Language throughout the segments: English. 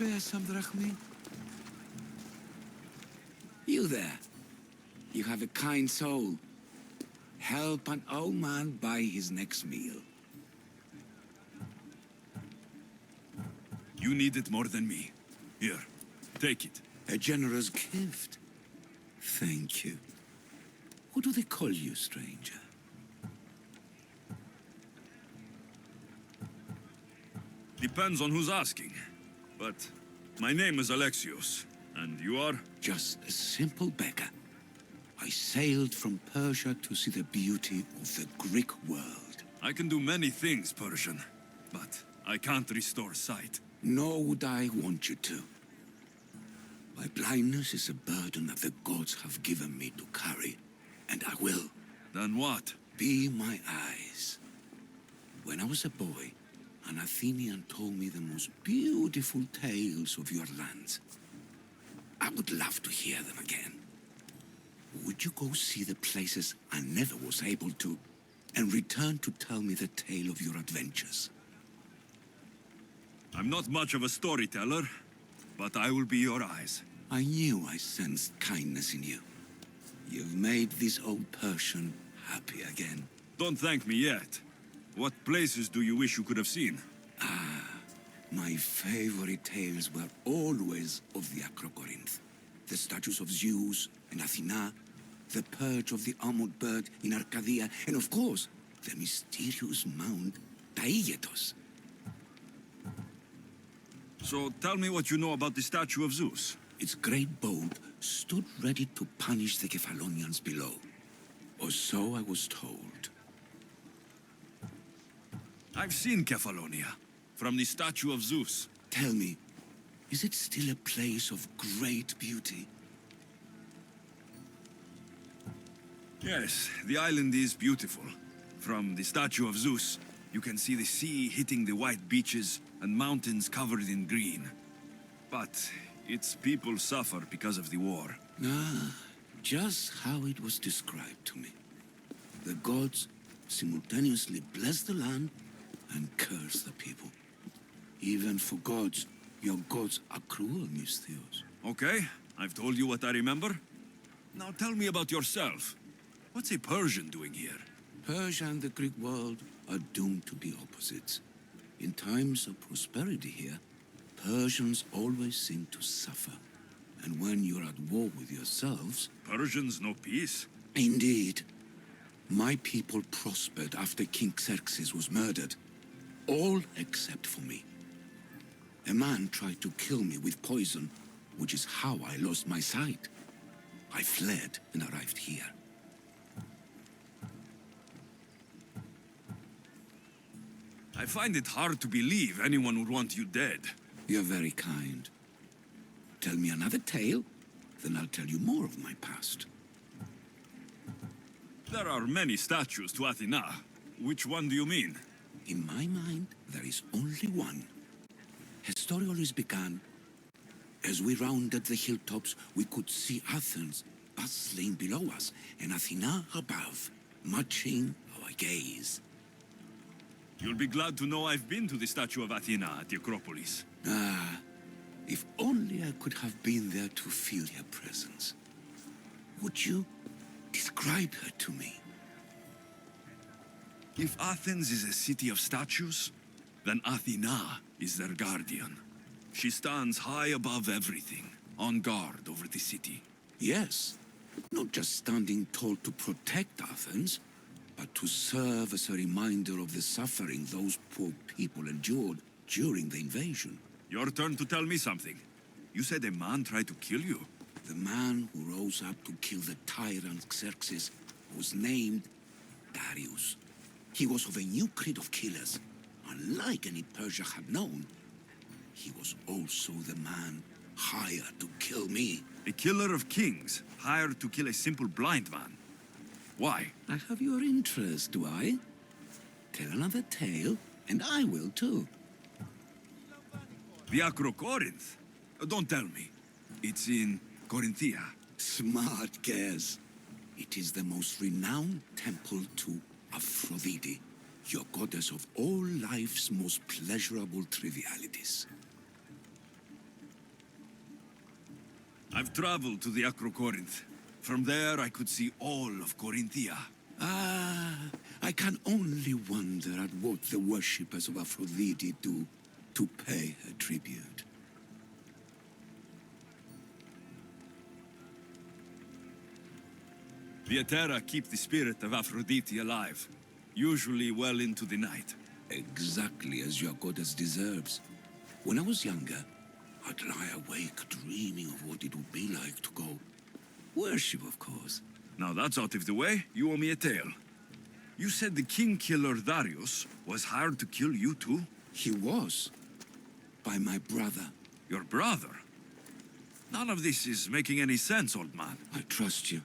spare some drachmi? You there. You have a kind soul. Help an old man buy his next meal. You need it more than me. Here, take it. A generous gift. Thank you. What do they call you, stranger? Depends on who's asking. But my name is Alexios. And you are? Just a simple beggar. I sailed from Persia to see the beauty of the Greek world. I can do many things, Persian. But I can't restore sight. Nor would I want you to. My blindness is a burden that the gods have given me to carry, and I will. Then what? Be my eyes. When I was a boy, an Athenian told me the most beautiful tales of your lands. I would love to hear them again. Would you go see the places I never was able to, and return to tell me the tale of your adventures? I'm not much of a storyteller, but I will be your eyes. I knew I sensed kindness in you. You've made this old Persian happy again. Don't thank me yet. What places do you wish you could have seen? My favorite tales were always of the Acrocorinth. The statues of Zeus and Athena, the perch of the armored bird in Arcadia, and of course, the mysterious mound Taigetos. So tell me what you know about the statue of Zeus. Its great boat stood ready to punish the Kephalonians below. Or so I was told. I've seen Kephallonia, from the statue of Zeus. Tell me, is it still a place of great beauty? Yes, the island is beautiful. From the statue of Zeus, you can see the sea hitting the white beaches and mountains covered in green. But its people suffer because of the war. Just how it was described to me. The gods simultaneously bless the land and curse the people. Even for gods, your gods are cruel, Misthios. Okay, I've told you what I remember. Now tell me about yourself. What's a Persian doing here? Persia and the Greek world are doomed to be opposites. In times of prosperity here, Persians always seem to suffer. And when you're at war with yourselves... Persians know peace? Indeed. My people prospered after King Xerxes was murdered. All except for me. A man tried to kill me with poison, which is how I lost my sight. I fled and arrived here. I find it hard to believe anyone would want you dead. You're very kind. Tell me another tale, then I'll tell you more of my past. There are many statues to Athena. Which one do you mean? In my mind, there is only one. Her story always began. As we rounded the hilltops, we could see Athens bustling below us, and Athena above, matching our gaze. You'll be glad to know I've been to the statue of Athena at the Acropolis. If only I could have been there to feel her presence. Would you describe her to me? If Athens is a city of statues, then Athena is their guardian. She stands high above everything, on guard over the city. Yes, not just standing tall to protect Athens, but to serve as a reminder of the suffering those poor people endured during the invasion. Your turn to tell me something. You said a man tried to kill you. The man who rose up to kill the tyrant Xerxes was named Darius. He was of a new creed of killers, unlike any Persia had known. He was also the man hired to kill me. A killer of kings, hired to kill a simple blind man. Why? I have your interest, do I? Tell another tale, and I will too. The Acrocorinth? Don't tell me. It's in Corinthia. Smart guess. It is the most renowned temple to Aphrodite, your goddess of all life's most pleasurable trivialities. I've traveled to the Acrocorinth. From there, I could see all of Corinthia. Ah, I can only wonder at what the worshippers of Aphrodite do to pay her tribute. The Aetera keep the spirit of Aphrodite alive, usually well into the night. Exactly as your goddess deserves. When I was younger, I'd lie awake dreaming of what it would be like to go. Worship, of course. Now that's out of the way, you owe me a tale. You said the king killer Darius was hired to kill you too? He was. By my brother. Your brother? None of this is making any sense, old man. I trust you.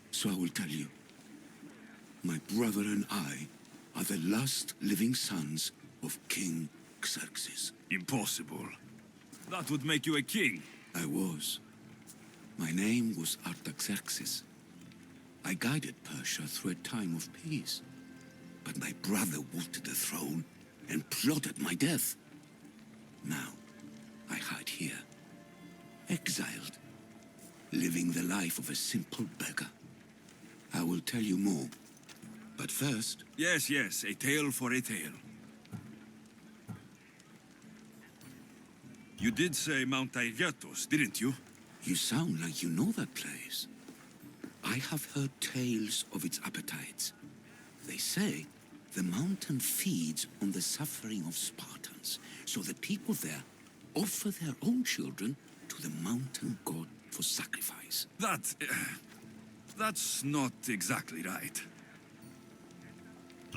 So I will tell you. My brother and I are the last living sons of King Xerxes. Impossible. That would make you a king. I was. My name was Artaxerxes. I guided Persia through a time of peace. But my brother wanted the throne and plotted my death. Now, I hide here, exiled, living the life of a simple beggar. I will tell you more. But first... Yes, yes, a tale for a tale. You did say Mount Aigyatos, didn't you? You sound like you know that place. I have heard tales of its appetites. They say the mountain feeds on the suffering of Spartans, so the people there offer their own children to the mountain god for sacrifice. That's not exactly right.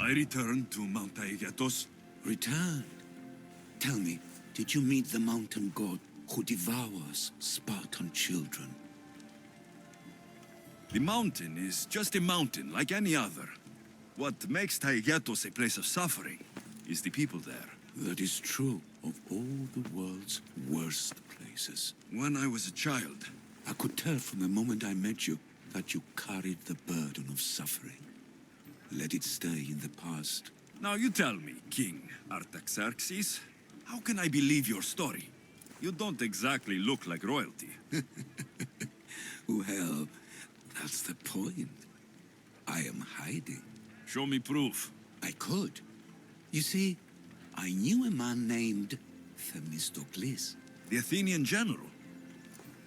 I returned to Mount Aigyatos. Returned? Tell me, did you meet the mountain god who devours Spartan children? The mountain is just a mountain like any other. What makes Aigyatos a place of suffering is the people there. That is true of all the world's worst places. When I was a child... I could tell from the moment I met you that you carried the burden of suffering. Let it stay in the past. Now you tell me, King Artaxerxes, how can I believe your story? You don't exactly look like royalty. Well, that's the point. I am hiding. Show me proof. I could. You see, I knew a man named Themistocles. The Athenian general.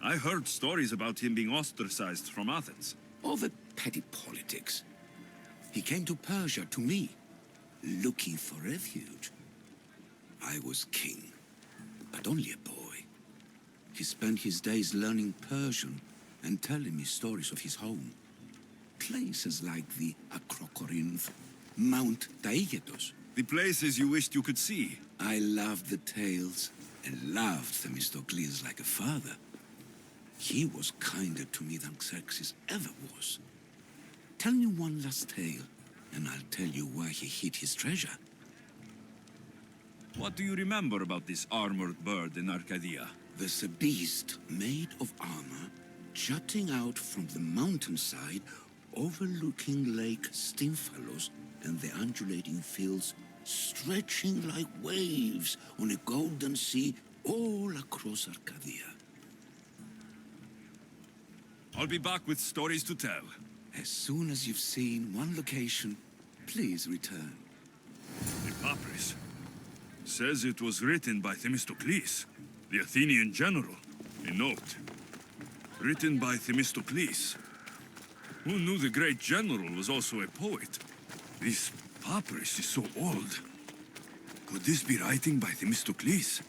I heard stories about him being ostracized from Athens. All the petty politics. He came to Persia to me, looking for refuge. I was king, but only a boy. He spent his days learning Persian and telling me stories of his home. Places like the Acrocorinth, Mount Taygetos. The places you wished you could see. I loved the tales and loved Themistocles like a father. He was kinder to me than Xerxes ever was. Tell me one last tale, and I'll tell you where he hid his treasure. What do you remember about this armored bird in Arcadia? There's a beast made of armor jutting out from the mountainside, overlooking Lake Stymphalos and the undulating fields stretching like waves on a golden sea all across Arcadia. I'll be back with stories to tell. As soon as you've seen one location, please return. The papyrus says it was written by Themistocles, the Athenian general. A note. Written by Themistocles. Who knew the great general was also a poet? This papyrus is so old. Could this be writing by Themistocles?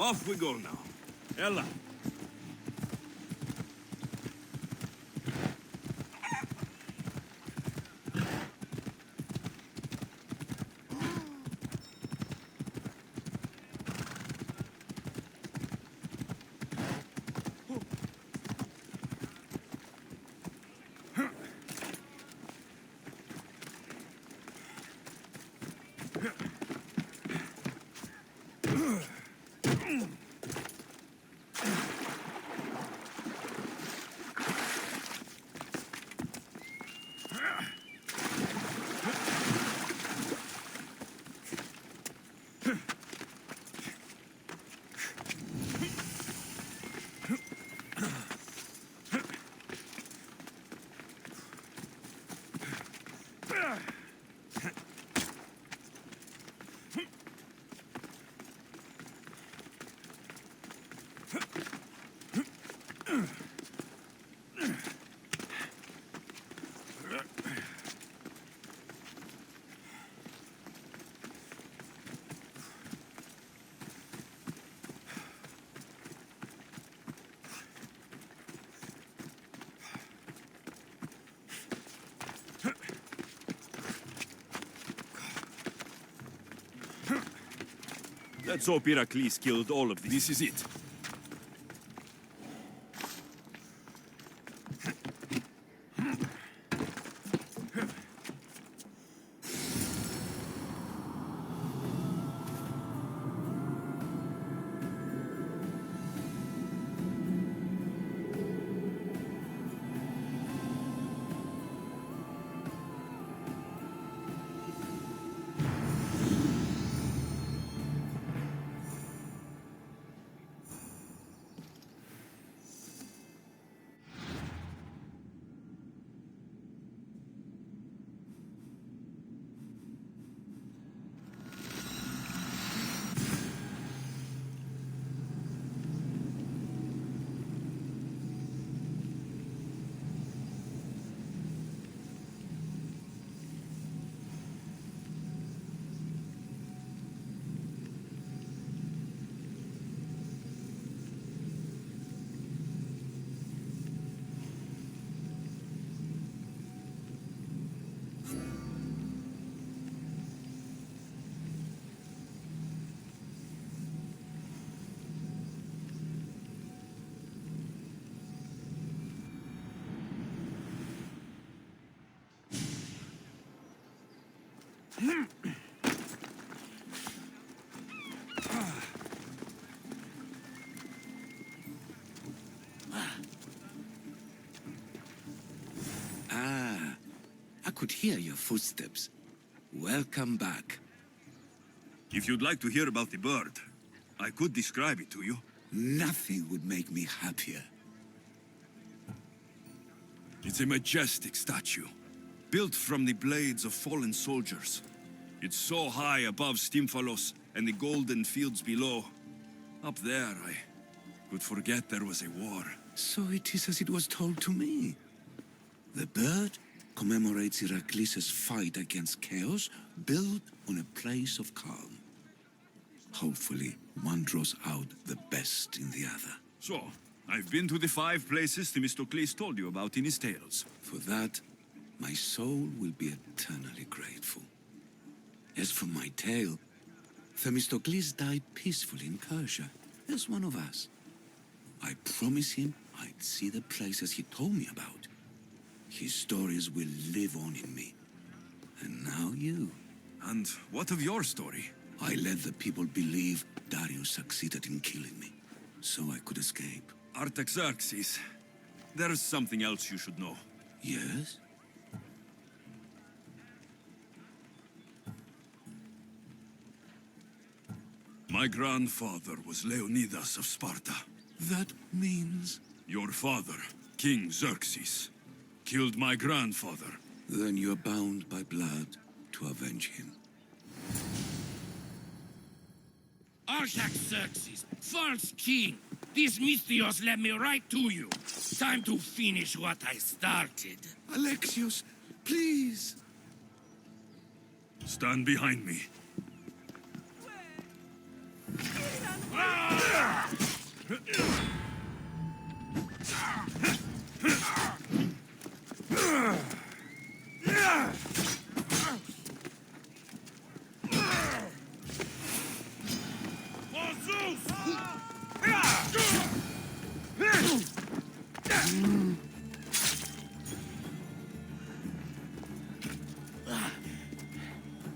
Off we go now. Ella. Let's hope Heracles killed all of these. This is it. I could hear your footsteps. Welcome back. If you'd like to hear about the bird, I could describe it to you. Nothing would make me happier. It's a majestic statue, built from the blades of fallen soldiers. It's so high above Stymphalos and the golden fields below. Up there, I could forget there was a war. So it is as it was told to me. The bird commemorates Heracles' fight against chaos, built on a place of calm. Hopefully, one draws out the best in the other. So, I've been to the 5 places Themistocles told you about in his tales. For that, my soul will be eternally grateful. As for my tale, Themistocles died peacefully in Persia, as one of us. I promised him I'd see the places he told me about. His stories will live on in me. And now you. And what of your story? I let the people believe Darius succeeded in killing me, so I could escape. Artaxerxes, there's something else you should know. Yes? My grandfather was Leonidas of Sparta. That means... Your father, King Xerxes, killed my grandfather. Then you're bound by blood to avenge him. Artaxerxes, false king, these Misthios led me right to you. Time to finish what I started. Alexios, please! Stand behind me. Ah!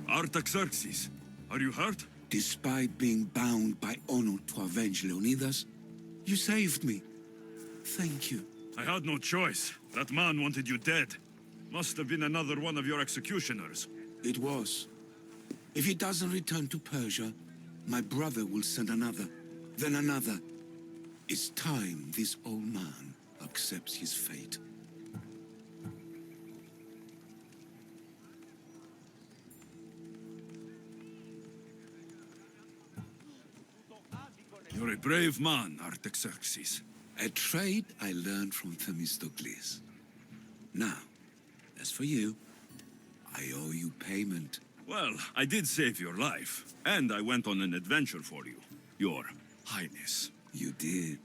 Artaxerxes, are you hurt? Despite being bound by honor to avenge Leonidas, you saved me. Thank you. I had no choice. That man wanted you dead. Must have been another one of your executioners. It was. If he doesn't return to Persia, my brother will send another, then another. It's time this old man accepts his fate. You're a brave man, Artaxerxes. A trait I learned from Themistocles. Now, as for you, I owe you payment. Well, I did save your life, and I went on an adventure for you, Your Highness. You did.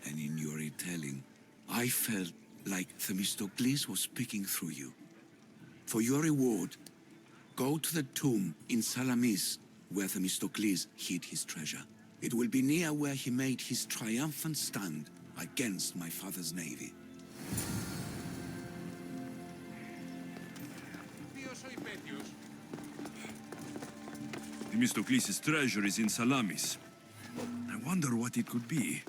And in your retelling, I felt like Themistocles was speaking through you. For your reward, go to the tomb in Salamis, where Themistocles hid his treasure. It will be near where he made his triumphant stand against my father's navy. Themistocles' treasure is in Salamis. I wonder what it could be.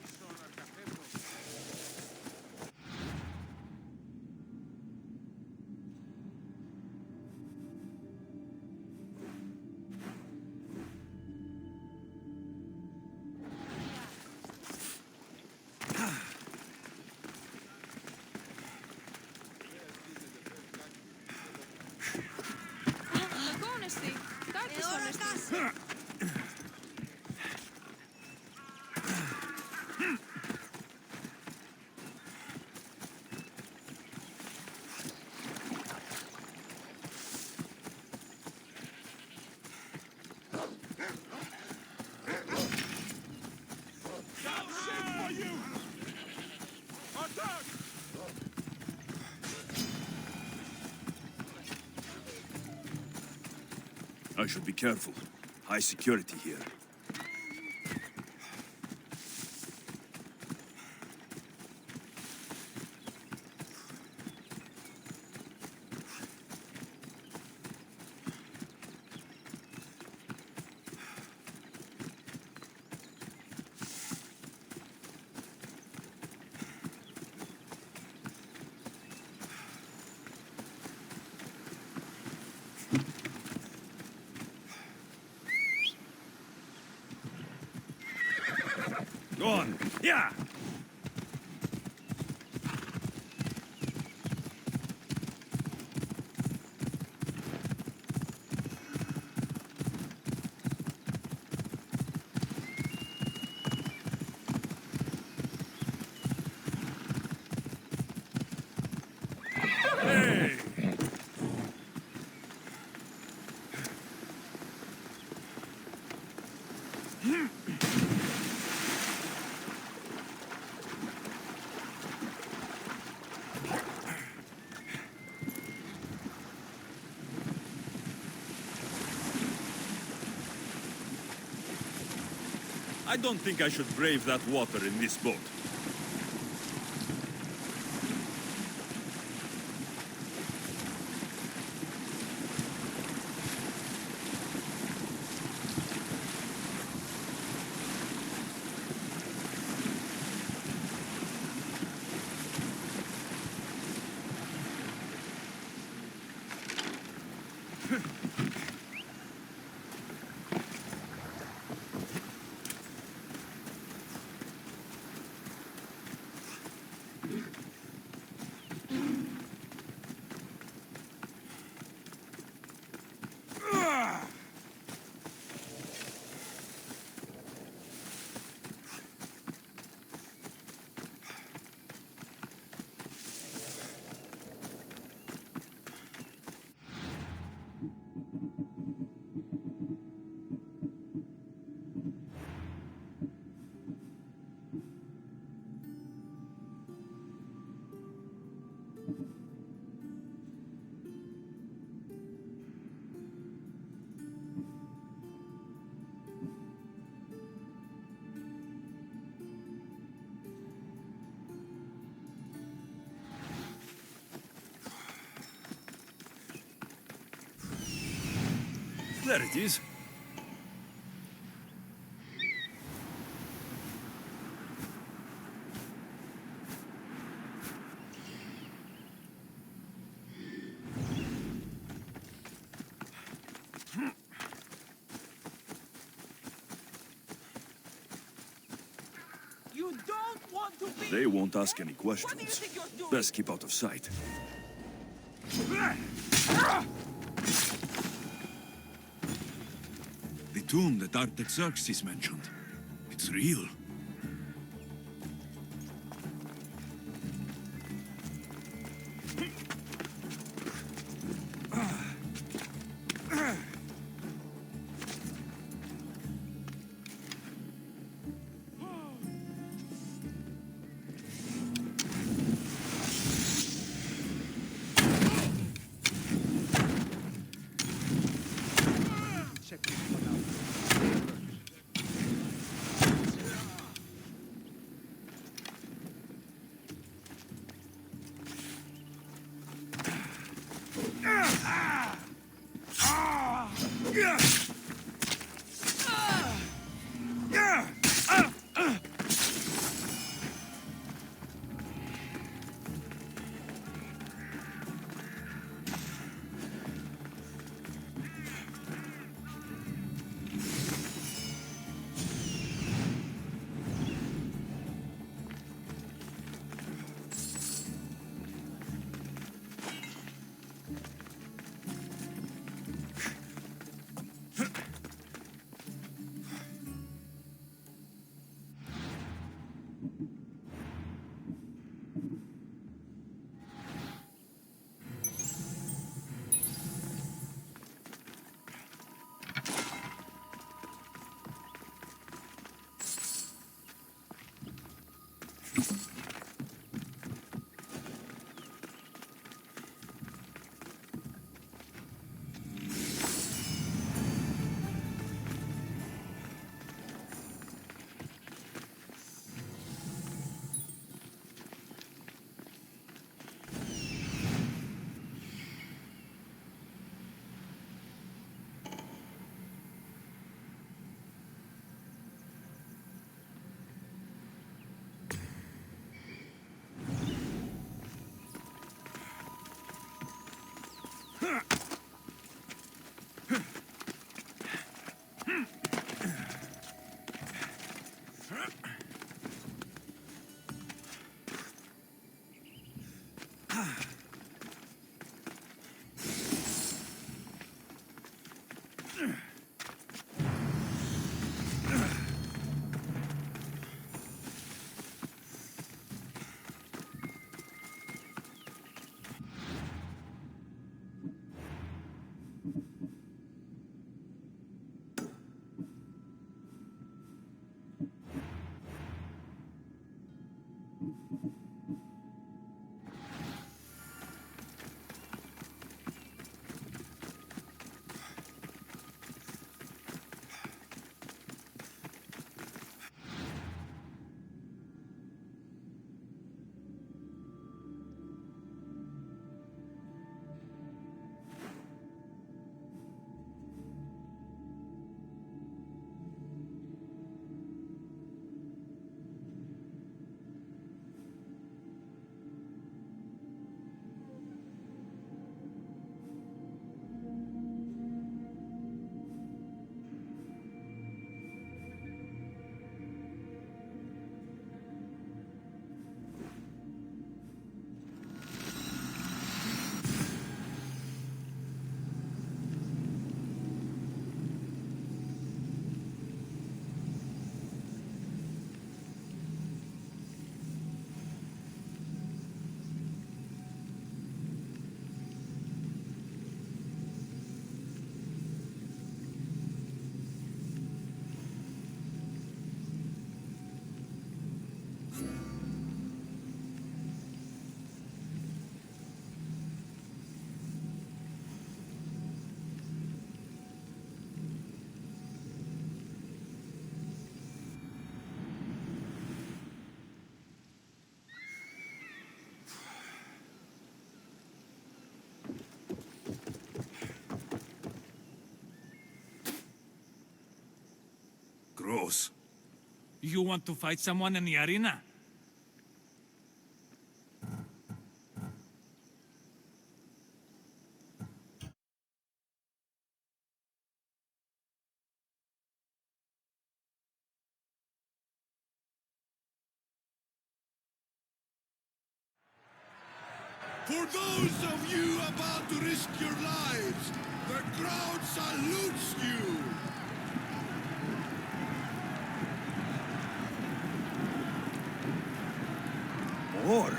I should be careful. High security here. Go on. Yeah! Hey! I don't think I should brave that water in this boat. There it is. You don't want to be... They won't ask any What do you questions. think you're doing? Best keep out of sight. The tomb that Artaxerxes mentioned. It's real. Check this one out. close. You want to fight someone in the arena? For those of you about to risk your lives, the crowd salutes you! More?